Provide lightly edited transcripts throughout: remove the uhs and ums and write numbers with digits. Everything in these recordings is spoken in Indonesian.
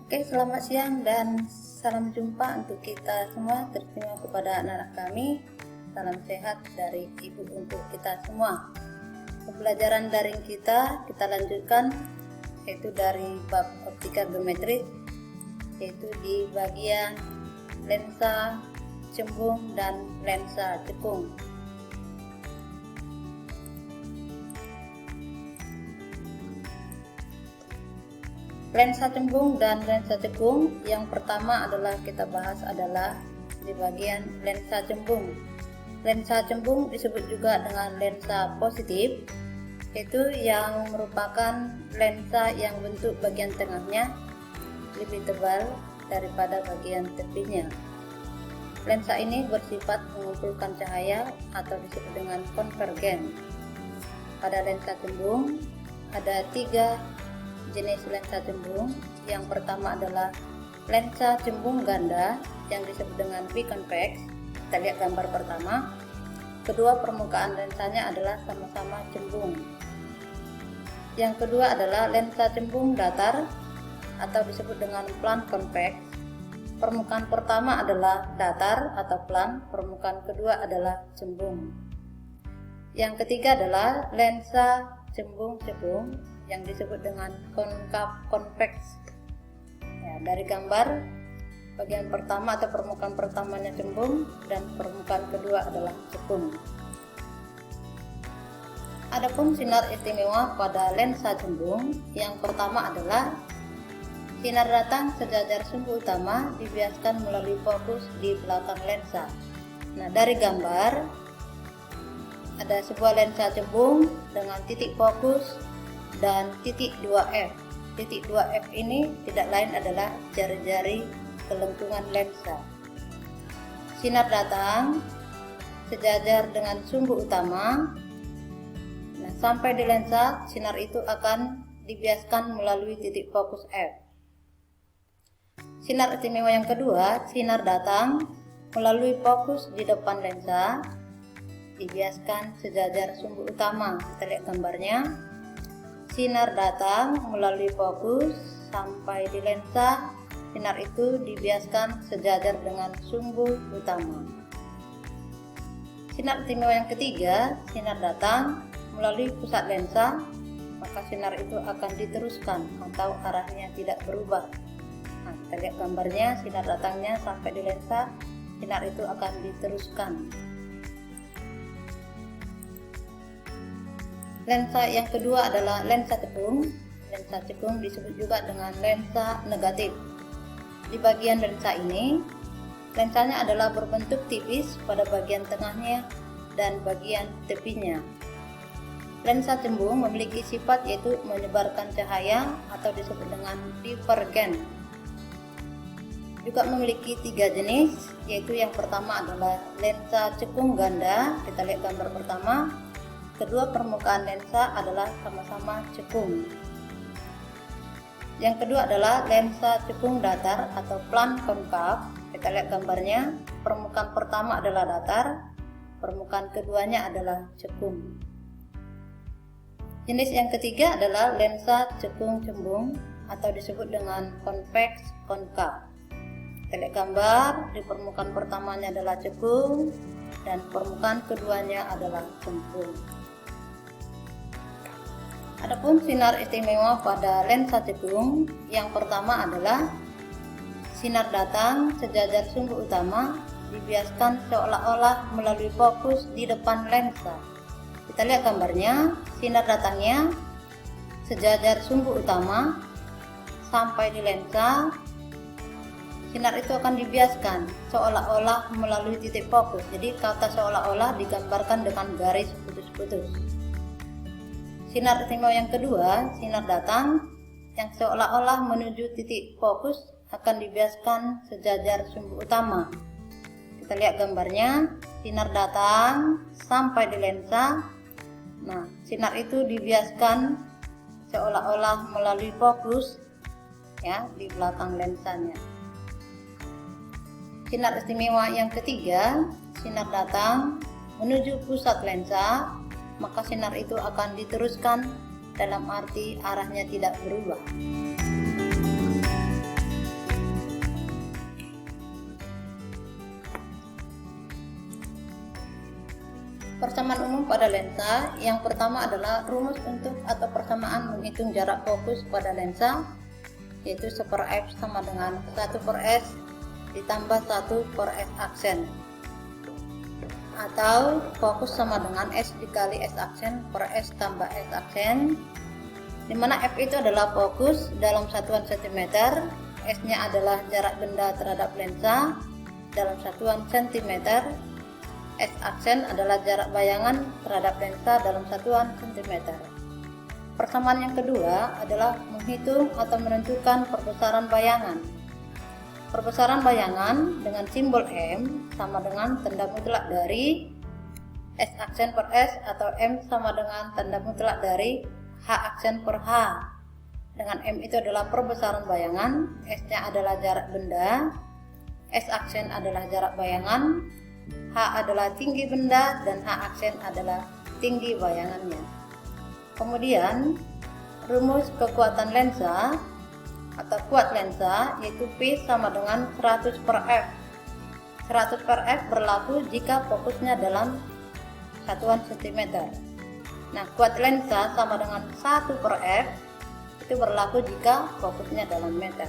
Oke, selamat siang dan salam jumpa untuk kita semua, terutama kepada anak-anak kami. Salam sehat dari Ibu untuk kita semua. Pembelajaran daring kita lanjutkan, yaitu dari bab optika geometris, yaitu di bagian lensa cembung dan lensa cekung. Lensa cembung dan lensa cekung, yang pertama adalah kita bahas adalah di bagian lensa cembung. Lensa cembung disebut juga dengan lensa positif, yaitu yang merupakan lensa yang bentuk bagian tengahnya lebih tebal daripada bagian tepinya. Lensa ini bersifat mengumpulkan cahaya atau disebut dengan konvergen. Pada lensa cembung ada 3 jenis lensa cembung. Yang pertama adalah lensa cembung ganda yang disebut dengan biconvex. Kita lihat gambar pertama. Kedua, permukaan lensanya adalah sama-sama cembung. Yang kedua adalah lensa cembung datar atau disebut dengan plan convex. Permukaan pertama adalah datar atau plan, permukaan kedua adalah cembung. Yang ketiga adalah lensa cembung cekung yang disebut dengan konkav convex. Ya, dari gambar, bagian pertama atau permukaan pertamanya cembung dan permukaan kedua adalah cekung. Adapun sinar istimewa pada lensa cembung, yang pertama adalah sinar datang sejajar sumbu utama dibiaskan melalui fokus di belakang lensa. Nah, dari gambar ada sebuah lensa cembung dengan titik fokus dan titik 2F. Titik 2F ini tidak lain adalah jari-jari kelengkungan lensa. Sinar datang sejajar dengan sumbu utama. Nah, sampai di lensa, sinar itu akan dibiaskan melalui titik fokus F. Sinar istimewa yang kedua, sinar datang melalui fokus di depan lensa, dibiaskan sejajar sumbu utama. Kita lihat gambarnya. Sinar datang melalui fokus sampai di lensa, sinar itu dibiaskan sejajar dengan sumbu utama. Sinar istimewa yang ketiga, sinar datang melalui pusat lensa, maka sinar itu akan diteruskan atau arahnya tidak berubah. Nah, kita lihat gambarnya, sinar datangnya sampai di lensa, sinar itu akan diteruskan. Lensa yang kedua adalah lensa cekung. Lensa cekung disebut juga dengan lensa negatif. Di bagian lensa ini, lensanya adalah berbentuk tipis pada bagian tengahnya dan bagian tepinya. Lensa cembung memiliki sifat yaitu menyebarkan cahaya atau disebut dengan divergen. Juga memiliki 3 jenis, yaitu yang pertama adalah lensa cekung ganda. Kita lihat gambar pertama. Kedua, permukaan lensa adalah sama-sama cekung. Yang kedua adalah lensa cekung datar atau plan konkav. Kita lihat gambarnya. Permukaan pertama adalah datar, permukaan keduanya adalah cekung. Jenis yang ketiga adalah lensa cekung cembung atau disebut dengan convex konkav. Kita lihat gambar, di permukaan pertamanya adalah cekung dan permukaan keduanya adalah cembung. Adapun sinar istimewa pada lensa cekung, yang pertama adalah sinar datang sejajar sumbu utama dibiaskan seolah-olah melalui fokus di depan lensa. Kita lihat gambarnya, sinar datangnya sejajar sumbu utama sampai di lensa, sinar itu akan dibiaskan seolah-olah melalui titik fokus. Jadi kata seolah-olah digambarkan dengan garis putus-putus. Sinar istimewa yang kedua, sinar datang yang seolah-olah menuju titik fokus akan dibiaskan sejajar sumbu utama. Kita lihat gambarnya, sinar datang sampai di lensa. Nah, sinar itu dibiaskan seolah-olah melalui fokus ya di belakang lensanya. Sinar istimewa yang ketiga, sinar datang menuju pusat lensa, maka sinar itu akan diteruskan dalam arti arahnya tidak berubah. Persamaan umum pada lensa yang pertama adalah rumus untuk atau persamaan menghitung jarak fokus pada lensa, yaitu 1/f sama dengan 1/s ditambah 1/s aksen, atau fokus sama dengan S dikali S aksen per S tambah S aksen, dimana F itu adalah fokus dalam satuan cm, S nya adalah jarak benda terhadap lensa dalam satuan cm, S aksen adalah jarak bayangan terhadap lensa dalam satuan cm. Persamaan yang kedua adalah menghitung atau menentukan perbesaran bayangan. Perbesaran bayangan dengan simbol M sama dengan tanda mutlak dari S aksen per S, atau M sama dengan tanda mutlak dari H aksen per H. Dengan M itu adalah perbesaran bayangan, S-nya adalah jarak benda, S aksen adalah jarak bayangan, H adalah tinggi benda, dan H aksen adalah tinggi bayangannya. Kemudian rumus kekuatan lensa atau kuat lensa yaitu P sama dengan 100/f. 100/f berlaku jika fokusnya dalam satuan cm. Nah, kuat lensa sama dengan 1/f itu berlaku jika fokusnya dalam meter.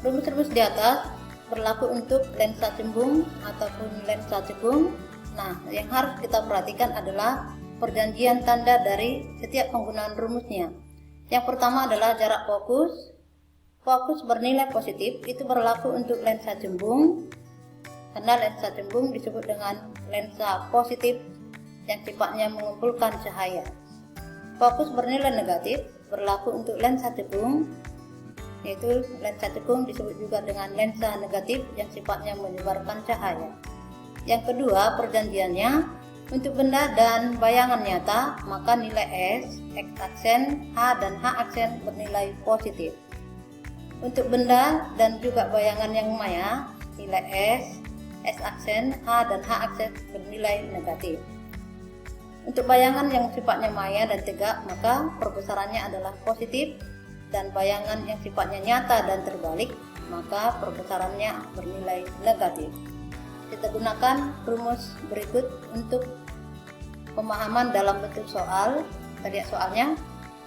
Rumus-rumus di atas berlaku untuk lensa cembung ataupun lensa cekung. Nah, yang harus kita perhatikan adalah perjanjian tanda dari setiap penggunaan rumusnya. Yang pertama adalah jarak fokus. Fokus bernilai positif itu berlaku untuk lensa cembung, karena lensa cembung disebut dengan lensa positif yang sifatnya mengumpulkan cahaya. Fokus bernilai negatif berlaku untuk lensa cekung, yaitu lensa cekung disebut juga dengan lensa negatif yang sifatnya menyebarkan cahaya. Yang kedua, perjanjiannya untuk benda dan bayangan nyata, maka nilai S, X aksen, H dan H aksen bernilai positif. Untuk benda dan juga bayangan yang maya, nilai S, S aksen, H dan H aksen bernilai negatif. Untuk bayangan yang sifatnya maya dan tegak, maka perbesarannya adalah positif, dan bayangan yang sifatnya nyata dan terbalik, maka perbesarannya bernilai negatif. Kita gunakan rumus berikut untuk pemahaman dalam bentuk soal. Kita lihat soalnya.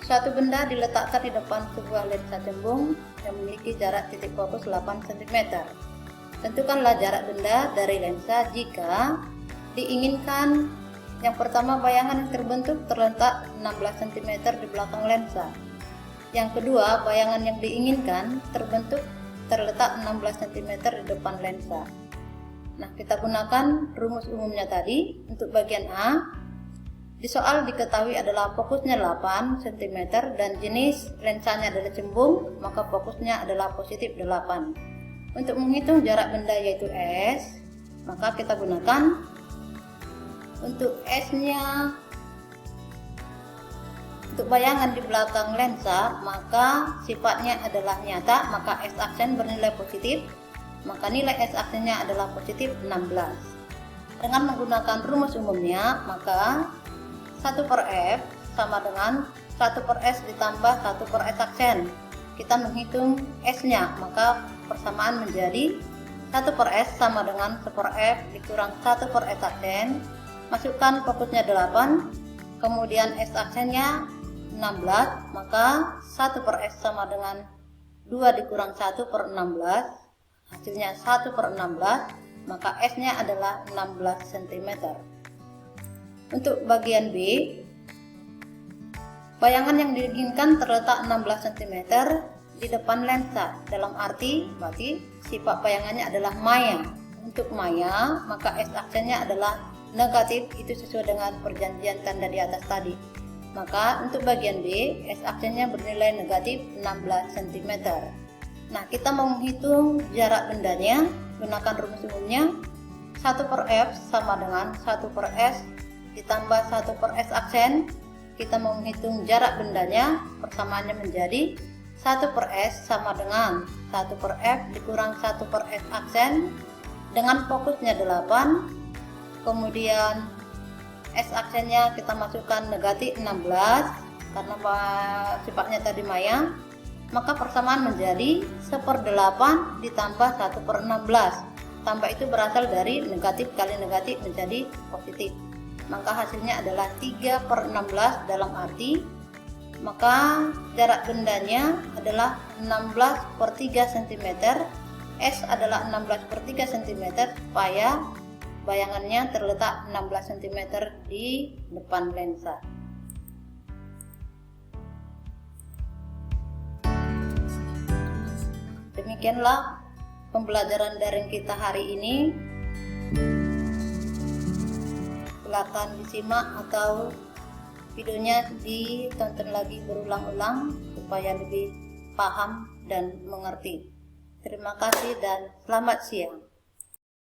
Suatu benda diletakkan di depan sebuah lensa cembung yang memiliki jarak titik fokus 8 cm. Tentukanlah jarak benda dari lensa jika diinginkan yang pertama bayangan yang terbentuk terletak 16 cm di belakang lensa. Yang kedua, bayangan yang diinginkan terletak 16 cm di depan lensa. Nah, kita gunakan rumus umumnya tadi. Untuk bagian A, di soal diketahui adalah fokusnya 8 cm dan jenis lensanya adalah cembung, maka fokusnya adalah positif 8. Untuk menghitung jarak benda yaitu S, maka kita gunakan untuk S-nya. Untuk bayangan di belakang lensa, maka sifatnya adalah nyata, maka S aksen bernilai positif, maka nilai S aksennya adalah positif 16. Dengan menggunakan rumus umumnya, maka 1/f sama dengan 1/s ditambah 1/s aksen. Kita menghitung S-nya, maka persamaan menjadi 1/s sama dengan 1/f dikurang 1/s aksen. Masukkan fokusnya 8, kemudian S aksennya 16, maka 1/s sama dengan 2 dikurang 1/16, hasilnya 1/16, maka S-nya adalah 16 cm. Untuk bagian B, bayangan yang diinginkan terletak 16 cm di depan lensa, dalam arti berarti sifat bayangannya adalah maya. Untuk maya, maka S aksennya adalah negatif, itu sesuai dengan perjanjian tanda di atas tadi. Maka untuk bagian B, S aksennya bernilai negatif 16 cm. Nah, kita mau menghitung jarak bendanya, gunakan rumus umumnya. 1/f sama dengan 1/s ditambah 1/s aksen. Kita mau menghitung jarak bendanya, persamaannya menjadi 1/s sama dengan 1/f dikurang 1/s aksen, dengan fokusnya 8, kemudian S aksennya kita masukkan negatif 16 karena sifatnya tadi maya, maka persamaan menjadi 1/8 ditambah 1/16. tambah itu berasal dari negatif kali negatif menjadi positif. Maka hasilnya adalah 3/16 dalam arti maka jarak bendanya adalah 16/3 cm. S adalah 16/3 cm supaya bayangannya terletak 16 cm di depan lensa. Demikianlah pembelajaran daring kita hari ini. Silakan disimak atau videonya ditonton lagi berulang-ulang supaya lebih paham dan mengerti. Terima kasih dan selamat siang.